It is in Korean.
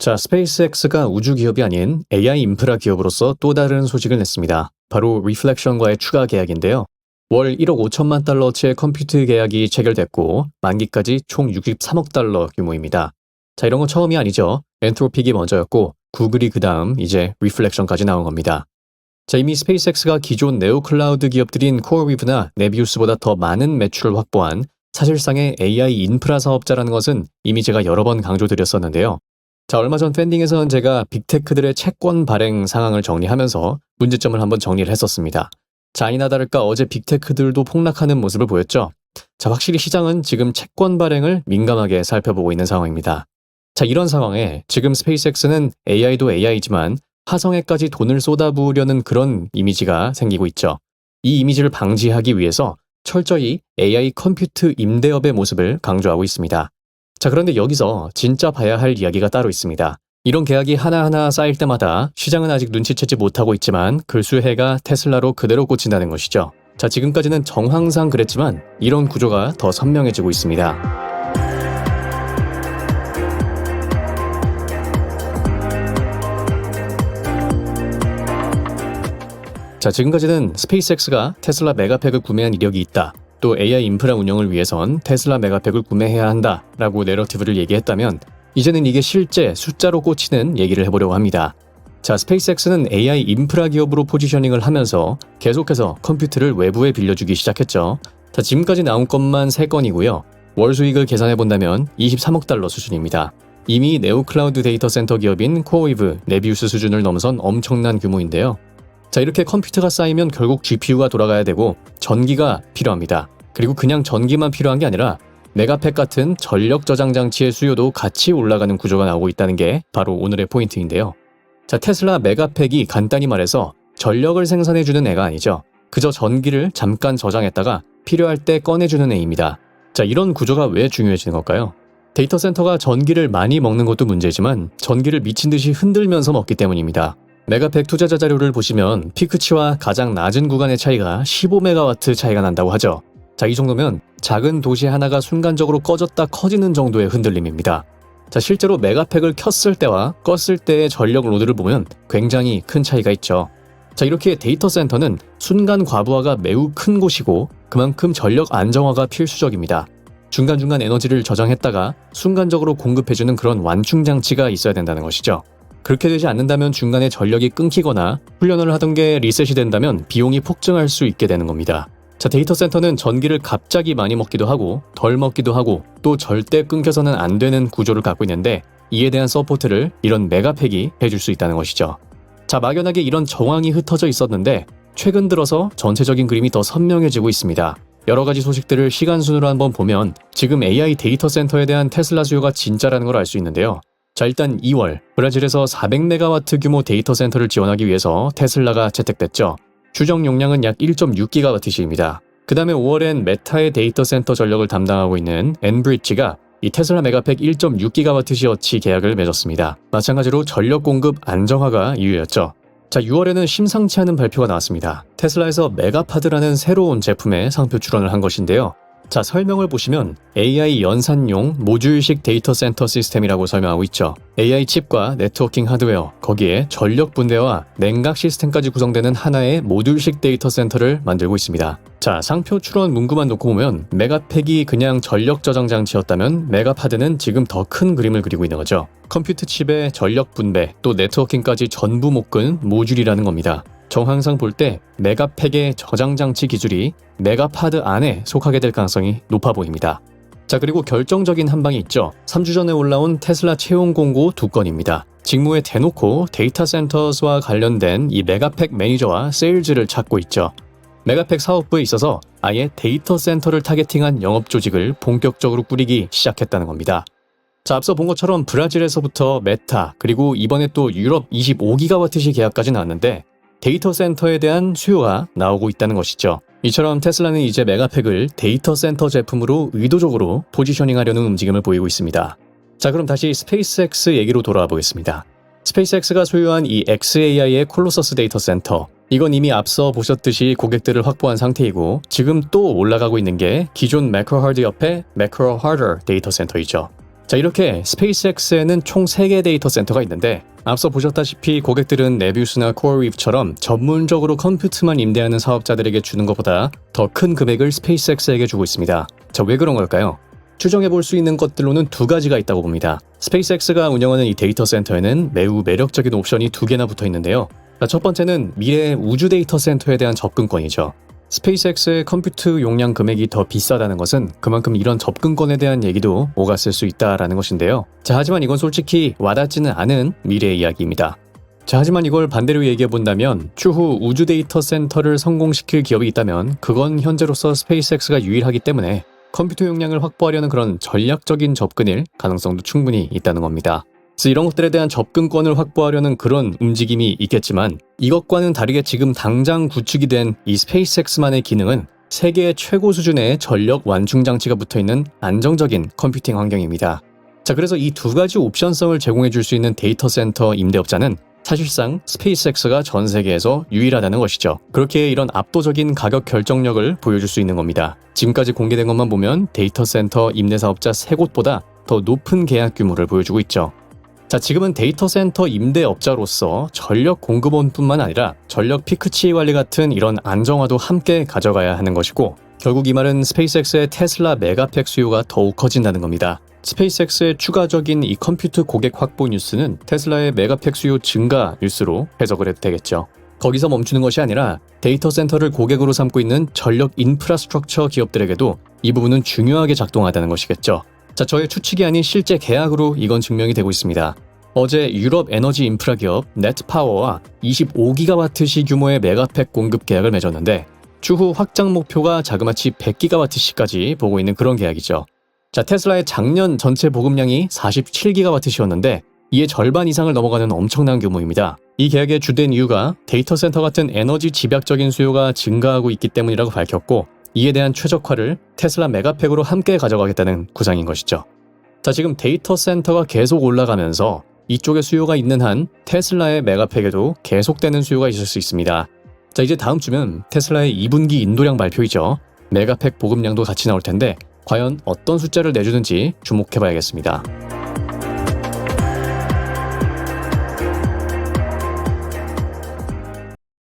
자, 스페이스X가 우주 기업이 아닌 AI 인프라 기업으로서 또 다른 소식을 냈습니다. 바로 리플렉션과의 추가 계약인데요. 월 1억 5천만 달러치의 컴퓨트 계약이 체결됐고 만기까지 총 63억 달러 규모입니다. 자, 이런 건 처음이 아니죠. 엔트로픽이 먼저였고 구글이 그 다음 이제 리플렉션까지 나온 겁니다. 자, 이미 스페이스X가 기존 네오클라우드 기업들인 코어위브나 네비우스보다 더 많은 매출을 확보한 사실상의 AI 인프라 사업자라는 것은 이미 제가 여러 번 강조드렸었는데요. 자, 얼마 전 팬딩에서는 제가 빅테크들의 채권 발행 상황을 정리하면서 문제점을 한번 정리를 했었습니다. 자, 아니나 다를까 어제 빅테크들도 폭락하는 모습을 보였죠. 자, 확실히 시장은 지금 채권 발행을 민감하게 살펴보고 있는 상황입니다. 자, 이런 상황에 지금 스페이스X는 AI도 AI지만 화성에까지 돈을 쏟아부으려는 그런 이미지가 생기고 있죠. 이 이미지를 방지하기 위해서 철저히 AI 컴퓨트 임대업의 모습을 강조하고 있습니다. 자, 그런데 여기서 진짜 봐야 할 이야기가 따로 있습니다. 이런 계약이 하나하나 쌓일 때마다 시장은 아직 눈치채지 못하고 있지만 글수해가 테슬라로 그대로 꽂힌다는 것이죠. 자, 지금까지는 정황상 그랬지만 이런 구조가 더 선명해지고 있습니다. 자, 지금까지는 스페이스X가 테슬라 메가팩을 구매한 이력이 있다. 또 AI 인프라 운영을 위해선 테슬라 메가팩을 구매해야 한다라고 내러티브를 얘기했다면 이제는 이게 실제 숫자로 꽂히는 얘기를 해보려고 합니다. 자, 스페이스X는 AI 인프라 기업으로 포지셔닝을 하면서 계속해서 컴퓨터를 외부에 빌려주기 시작했죠. 자, 지금까지 나온 것만 3건이고요. 월 수익을 계산해본다면 23억 달러 수준입니다. 이미 네오클라우드 데이터 센터 기업인 코어위브, 네비우스 수준을 넘어선 엄청난 규모인데요. 자, 이렇게 컴퓨터가 쌓이면 결국 GPU가 돌아가야 되고 전기가 필요합니다. 그리고 그냥 전기만 필요한 게 아니라 메가팩 같은 전력 저장 장치의 수요도 같이 올라가는 구조가 나오고 있다는 게 바로 오늘의 포인트인데요. 자, 테슬라 메가팩이 간단히 말해서 전력을 생산해주는 애가 아니죠. 그저 전기를 잠깐 저장했다가 필요할 때 꺼내주는 애입니다. 자, 이런 구조가 왜 중요해지는 걸까요? 데이터 센터가 전기를 많이 먹는 것도 문제지만 전기를 미친 듯이 흔들면서 먹기 때문입니다. 메가팩 투자자 자료를 보시면 피크치와 가장 낮은 구간의 차이가 15메가와트 차이가 난다고 하죠. 자, 이 정도면 작은 도시 하나가 순간적으로 꺼졌다 커지는 정도의 흔들림입니다. 자, 실제로 메가팩을 켰을 때와 껐을 때의 전력 로드를 보면 굉장히 큰 차이가 있죠. 자, 이렇게 데이터 센터는 순간 과부하가 매우 큰 곳이고 그만큼 전력 안정화가 필수적입니다. 중간중간 에너지를 저장했다가 순간적으로 공급해주는 그런 완충 장치가 있어야 된다는 것이죠. 그렇게 되지 않는다면 중간에 전력이 끊기거나 훈련을 하던 게 리셋이 된다면 비용이 폭증할 수 있게 되는 겁니다. 자, 데이터 센터는 전기를 갑자기 많이 먹기도 하고 덜 먹기도 하고 또 절대 끊겨서는 안 되는 구조를 갖고 있는데 이에 대한 서포트를 이런 메가팩이 해줄 수 있다는 것이죠. 자, 막연하게 이런 정황이 흩어져 있었는데 최근 들어서 전체적인 그림이 더 선명해지고 있습니다. 여러 가지 소식들을 시간순으로 한번 보면 지금 AI 데이터 센터에 대한 테슬라 수요가 진짜라는 걸 알 수 있는데요. 자, 일단 2월 브라질에서 400메가와트 규모 데이터 센터를 지원하기 위해서 테슬라가 채택됐죠. 추정 용량은 약 1.6기가와트시입니다. 그 다음에 5월엔 메타의 데이터 센터 전력을 담당하고 있는 엔브리지가 이 테슬라 메가팩 1.6기가와트시어치 계약을 맺었습니다. 마찬가지로 전력 공급 안정화가 이유였죠. 자, 6월에는 심상치 않은 발표가 나왔습니다. 테슬라에서 메가파드라는 새로운 제품의 상표 출원을 한 것인데요. 자, 설명을 보시면 AI 연산용 모듈식 데이터 센터 시스템이라고 설명하고 있죠. AI 칩과 네트워킹 하드웨어, 거기에 전력 분대와 냉각 시스템까지 구성되는 하나의 모듈식 데이터 센터를 만들고 있습니다. 자, 상표 출원 문구만 놓고 보면 메가팩이 그냥 전력 저장 장치였다면 메가파드는 지금 더 큰 그림을 그리고 있는 거죠. 컴퓨터 칩의 전력 분배, 또 네트워킹까지 전부 묶은 모듈이라는 겁니다. 정황상 볼 때 메가팩의 저장 장치 기술이 메가파드 안에 속하게 될 가능성이 높아 보입니다. 자, 그리고 결정적인 한 방이 있죠. 3주 전에 올라온 테슬라 채용 공고 2건입니다. 직무에 대놓고 데이터 센터스와 관련된 이 메가팩 매니저와 세일즈를 찾고 있죠. 메가팩 사업부에 있어서 아예 데이터 센터를 타겟팅한 영업 조직을 본격적으로 꾸리기 시작했다는 겁니다. 자, 앞서 본 것처럼 브라질에서부터 메타, 그리고 이번에 또 유럽 25기가와트시 계약까지 나왔는데 데이터 센터에 대한 수요가 나오고 있다는 것이죠. 이처럼 테슬라는 이제 메가팩을 데이터 센터 제품으로 의도적으로 포지셔닝하려는 움직임을 보이고 있습니다. 자, 그럼 다시 스페이스X 얘기로 돌아와 보겠습니다. 스페이스X가 소유한 이 xAI의 콜로서스 데이터 센터, 이건 이미 앞서 보셨듯이 고객들을 확보한 상태이고 지금 또 올라가고 있는 게 기존 매크로하드 옆에 매크로하더 데이터 센터이죠. 자, 이렇게 스페이스X에는 총 3개의 데이터 센터가 있는데 앞서 보셨다시피 고객들은 네비우스나 코어리프처럼 전문적으로 컴퓨터만 임대하는 사업자들에게 주는 것보다 더 큰 금액을 스페이스X에게 주고 있습니다. 자, 왜 그런 걸까요? 추정해 볼 수 있는 것들로는 2가지가 있다고 봅니다. 스페이스X가 운영하는 이 데이터 센터에는 매우 매력적인 옵션이 2개나 붙어 있는데요. 자, 첫 번째는 미래의 우주 데이터 센터에 대한 접근권이죠. 스페이스X의 컴퓨터 용량 금액이 더 비싸다는 것은 그만큼 이런 접근권에 대한 얘기도 오갔을 수 있다라는 것인데요. 자, 하지만 이건 솔직히 와닿지는 않은 미래의 이야기입니다. 자, 하지만 이걸 반대로 얘기해 본다면 추후 우주 데이터 센터를 성공시킬 기업이 있다면 그건 현재로서 스페이스X가 유일하기 때문에 컴퓨터 용량을 확보하려는 그런 전략적인 접근일 가능성도 충분히 있다는 겁니다. 그래서 이런 것들에 대한 접근권을 확보하려는 그런 움직임이 있겠지만 이것과는 다르게 지금 당장 구축이 된 이 스페이스X만의 기능은 세계 최고 수준의 전력 완충 장치가 붙어있는 안정적인 컴퓨팅 환경입니다. 자, 그래서 이 2가지 옵션성을 제공해 줄 수 있는 데이터 센터 임대업자는 사실상 스페이스X가 전 세계에서 유일하다는 것이죠. 그렇게 이런 압도적인 가격 결정력을 보여줄 수 있는 겁니다. 지금까지 공개된 것만 보면 데이터 센터 임대 사업자 3곳보다 더 높은 계약 규모를 보여주고 있죠. 자, 지금은 데이터 센터 임대업자로서 전력 공급원뿐만 아니라 전력 피크치 관리 같은 이런 안정화도 함께 가져가야 하는 것이고 결국 이 말은 스페이스X의 테슬라 메가팩 수요가 더욱 커진다는 겁니다. 스페이스X의 추가적인 이 컴퓨터 고객 확보 뉴스는 테슬라의 메가팩 수요 증가 뉴스로 해석을 해도 되겠죠. 거기서 멈추는 것이 아니라 데이터 센터를 고객으로 삼고 있는 전력 인프라스트럭처 기업들에게도 이 부분은 중요하게 작동하다는 것이겠죠. 자, 저의 추측이 아닌 실제 계약으로 이건 증명이 되고 있습니다. 어제 유럽 에너지 인프라 기업 네트파워와 25기가와트시 규모의 메가팩 공급 계약을 맺었는데 추후 확장 목표가 자그마치 100기가와트시까지 보고 있는 그런 계약이죠. 자, 테슬라의 작년 전체 보급량이 47기가와트시였는데 이의 절반 이상을 넘어가는 엄청난 규모입니다. 이 계약의 주된 이유가 데이터 센터 같은 에너지 집약적인 수요가 증가하고 있기 때문이라고 밝혔고 이에 대한 최적화를 테슬라 메가팩으로 함께 가져가겠다는 구상인 것이죠. 자, 지금 데이터 센터가 계속 올라가면서 이쪽에 수요가 있는 한 테슬라의 메가팩에도 계속되는 수요가 있을 수 있습니다. 자, 이제 다음 주면 테슬라의 2분기 인도량 발표이죠. 메가팩 보급량도 같이 나올 텐데 과연 어떤 숫자를 내주는지 주목해봐야겠습니다.